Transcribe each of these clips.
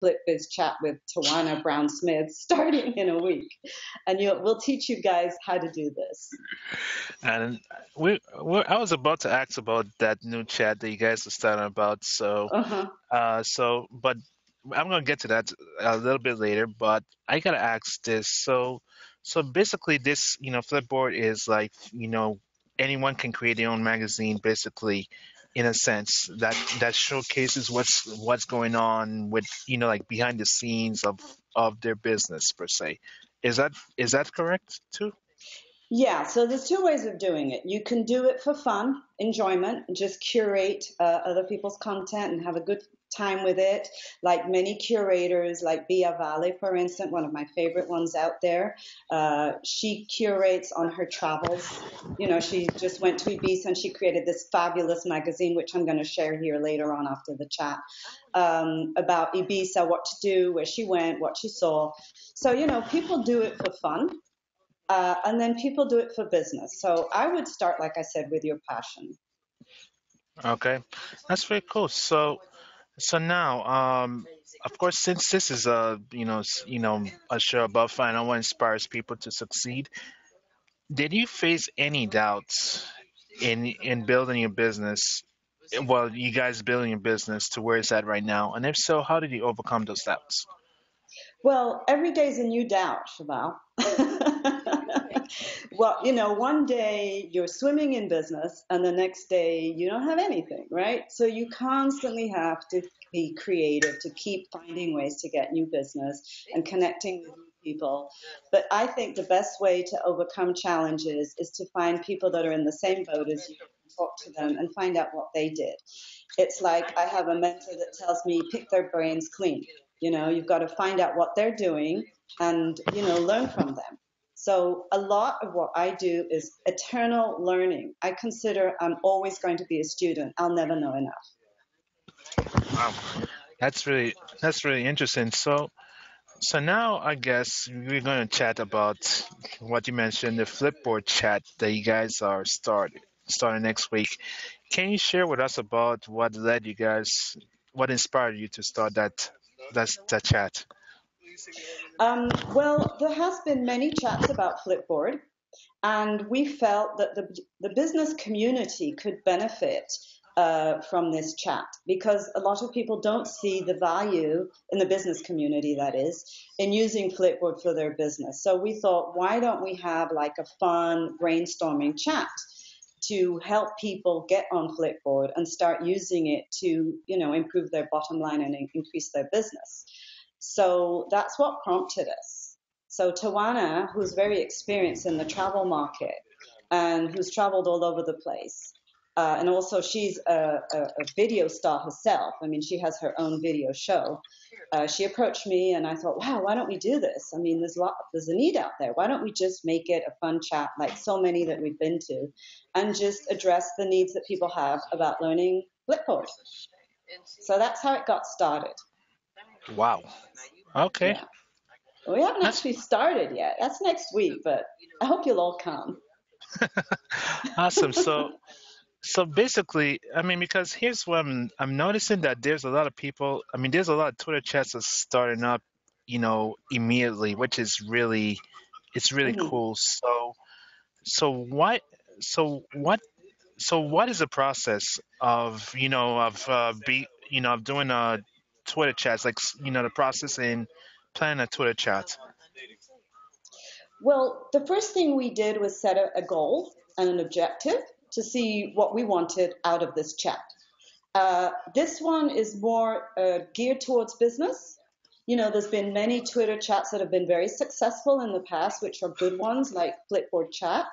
FlipBiz chat with Tawana Brown Smith starting in a week. And we'll teach you guys how to do this. And I was about to ask about that new chat that you guys are starting about. Uh-huh. But I'm gonna get to that a little bit later. But I gotta ask this. So basically, this Flipboard is like anyone can create their own magazine, basically, in a sense that showcases what's going on with like behind the scenes of their business per se. Is that correct too? Yeah, so there's two ways of doing it. You can do it for fun, enjoyment, and just curate other people's content and have a good time with it. Like many curators, like Bia Valley, for instance, one of my favorite ones out there. She curates on her travels. She just went to Ibiza and she created this fabulous magazine, which I'm going to share here later on after the chat, about Ibiza, what to do, where she went, what she saw. So, people do it for fun. And then people do it for business. So I would start, like I said, with your passion. Okay, that's very cool. So now, of course, since this is a show about finding out what inspires people to succeed, did you face any doubts in building your business? Well, you guys building your business to where it's at right now, and if so, how did you overcome those doubts? Well, every day's a new doubt, Shabal. Well, one day you're swimming in business and the next day you don't have anything, right? So you constantly have to be creative to keep finding ways to get new business and connecting with new people. But I think the best way to overcome challenges is to find people that are in the same boat as you, talk to them and find out what they did. It's like I have a mentor that tells me pick their brains clean. You've got to find out what they're doing and, learn from them. So a lot of what I do is eternal learning. I consider I'm always going to be a student. I'll never know enough. Wow, that's really interesting. So now I guess we're going to chat about what you mentioned, the Flipboard chat that you guys are starting next week. Can you share with us about what inspired you to start that chat? Well, there has been many chats about Flipboard, and we felt that the business community could benefit from this chat because a lot of people don't see the value in the business community, that is, in using Flipboard for their business. So we thought, why don't we have like a fun brainstorming chat to help people get on Flipboard and start using it to, improve their bottom line and increase their business. So that's what prompted us. So Tawana, who's very experienced in the travel market and who's traveled all over the place, and also she's a video star herself. I mean, she has her own video show. She approached me, and I thought, wow, why don't we do this? I mean, there's a need out there. Why don't we just make it a fun chat, like so many that we've been to, and just address the needs that people have about learning Flipboard? So that's how it got started. Wow. Okay. Yeah. We haven't That's actually started yet. That's next week, but I hope you'll all come. awesome. So basically, I mean, because here's what I'm noticing that there's a lot of people. I mean, there's a lot of Twitter chats that's starting up, immediately, which is really Mhm. cool. So what so what so what is the process of of doing a Twitter chats, like the process in planning a Twitter chat? Well, the first thing we did was set a goal and an objective to see what we wanted out of this chat. This one is more geared towards business. There's been many Twitter chats that have been very successful in the past, which are good ones like Flipboard Chat,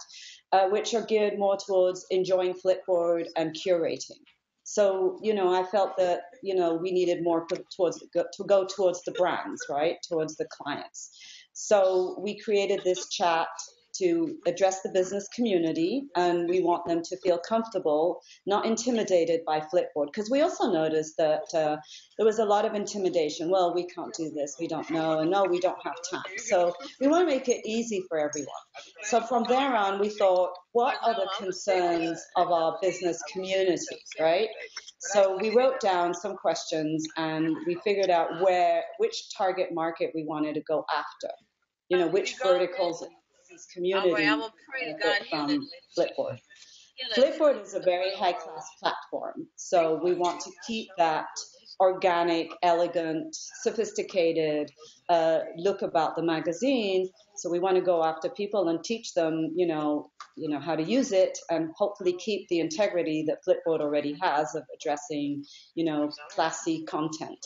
which are geared more towards enjoying Flipboard and curating. So, I felt that, we needed more to go towards the brands, right? Towards the clients. So we created this chat to address the business community, and we want them to feel comfortable, not intimidated by Flipboard. Because we also noticed that there was a lot of intimidation. Well, we can't do this. We don't know. And no, we don't have time. So we want to make it easy for everyone. So from there on, we thought, what are the concerns of our business community, right? So we wrote down some questions and we figured out which target market we wanted to go after. Which verticals in this community benefit from Flipboard. Flipboard is a very high class platform, so we want to keep that organic, elegant, sophisticated look about the magazine. So we want to go after people and teach them, how to use it, and hopefully keep the integrity that Flipboard already has of addressing, classy content.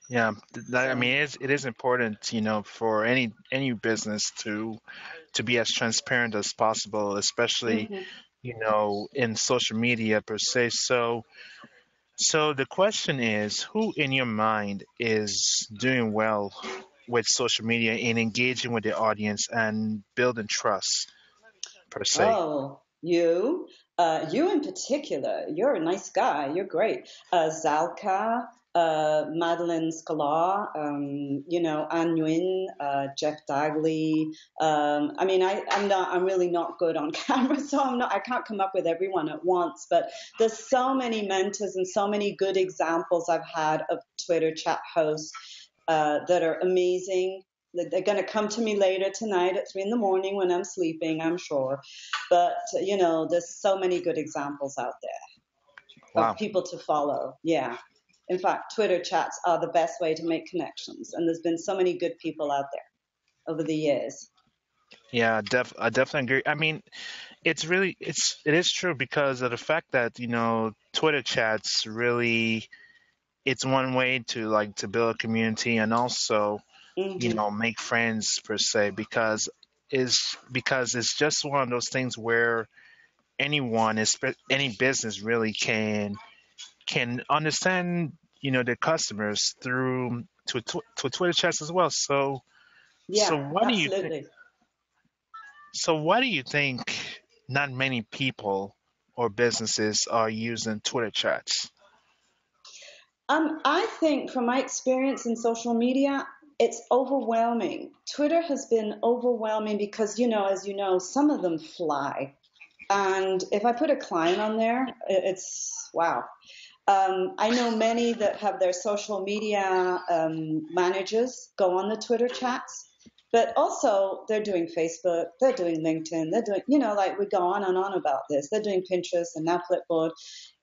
Yeah, I So, mean, it is important, for any business to be as transparent as possible, especially, mhm. in social media per se. So the question is, who in your mind is doing well with social media in engaging with the audience and building trust per se? Oh, you in particular, you're a nice guy. You're great. Zalka, Madeline Sklar, An Nguyen, Jeff Dagley. I'm really not good on camera, so I can't come up with everyone at once, but there's so many mentors and so many good examples I've had of Twitter chat hosts that are amazing. They're going to come to me later tonight at 3 in the morning when I'm sleeping, I'm sure. But, there's so many good examples out there of Wow. people to follow. Yeah. In fact, Twitter chats are the best way to make connections. And there's been so many good people out there over the years. Yeah, I definitely agree. I mean, it is true because of the fact that, Twitter chats really, it's one way to to build a community and also, Hmm. make friends per se because it's just one of those things where any business really can understand, their customers through to Twitter chats as well. So Yeah, what do you think? absolutely. So why do you think not many people or businesses are using Twitter chats? I think from my experience in social media, it's overwhelming. Twitter has been overwhelming because, as you know, some of them fly. And if I put a client on there, it's wow. I know many that have their social media managers go on the Twitter chats, but also they're doing Facebook, they're doing LinkedIn, they're doing, like we go on and on about this. They're doing Pinterest and now Flipboard.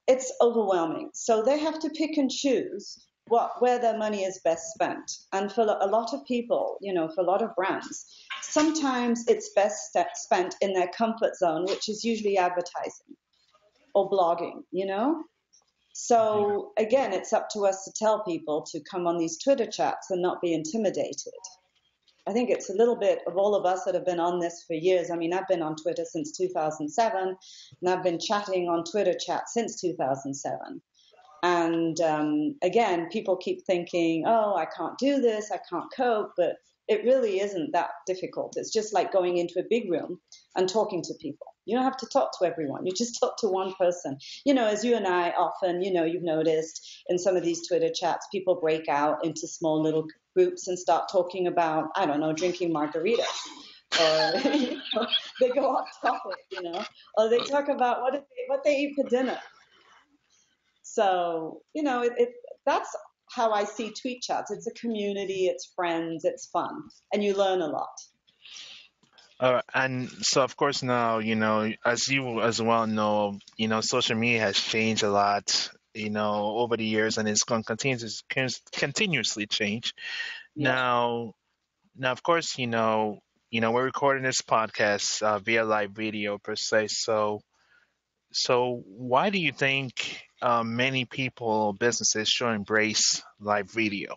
It's overwhelming. So they have to pick and choose where their money is best spent. And for a lot of people, for a lot of brands, sometimes it's best spent in their comfort zone, which is usually advertising or blogging. Yeah. So again, it's up to us to tell people to come on these Twitter chats and not be intimidated. I think it's a little bit of all of us that have been on this for years. I mean, I've been on Twitter since 2007, and I've been chatting on Twitter chat since 2007. And again, people keep thinking, oh, I can't do this, I can't cope, but it really isn't that difficult. It's just like going into a big room and talking to people. You don't have to talk to everyone. You just talk to one person. As you and I often, you've noticed in some of these Twitter chats, people break out into small little groups and start talking about, I don't know, drinking margaritas. Or they go off topic, or they talk about what they eat for dinner. So, that's how I see tweet chats. It's a community, it's friends, it's fun, and you learn a lot. And so, of course, now, as you as well know, social media has changed a lot, over the years, and it's going to continuously change. Yeah. Now, of course, we're recording this podcast via live video per se. So why do you think many people, businesses should embrace live video?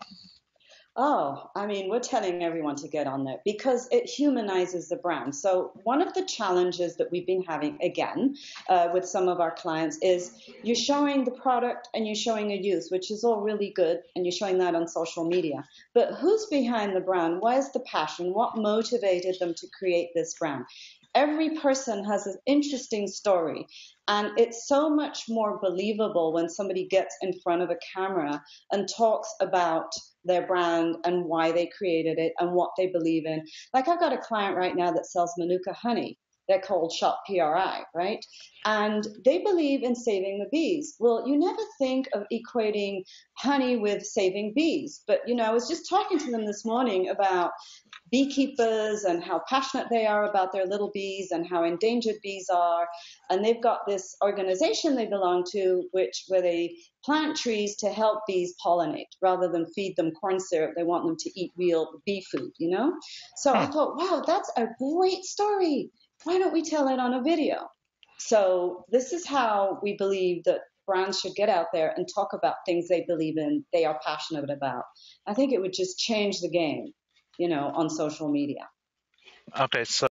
Oh, I mean, we're telling everyone to get on there because it humanizes the brand. So, one of the challenges that we've been having again with some of our clients is you're showing the product and you're showing a use, which is all really good, and you're showing that on social media. But who's behind the brand? Where's the passion? What motivated them to create this brand? Every person has an interesting story, and it's so much more believable when somebody gets in front of a camera and talks about their brand and why they created it and what they believe in. Like I've got a client right now that sells Manuka honey. They're called Shop PRI, right? And they believe in saving the bees. Well, you never think of equating honey with saving bees. But, I was just talking to them this morning about beekeepers and how passionate they are about their little bees and how endangered bees are. And they've got this organization they belong to, where they plant trees to help bees pollinate rather than feed them corn syrup. They want them to eat real bee food, So I Hmm. thought, wow, that's a great story. Why don't we tell it on a video? So this is how we believe that brands should get out there and talk about things they believe in, they are passionate about. I think it would just change the game, on social media. Okay, so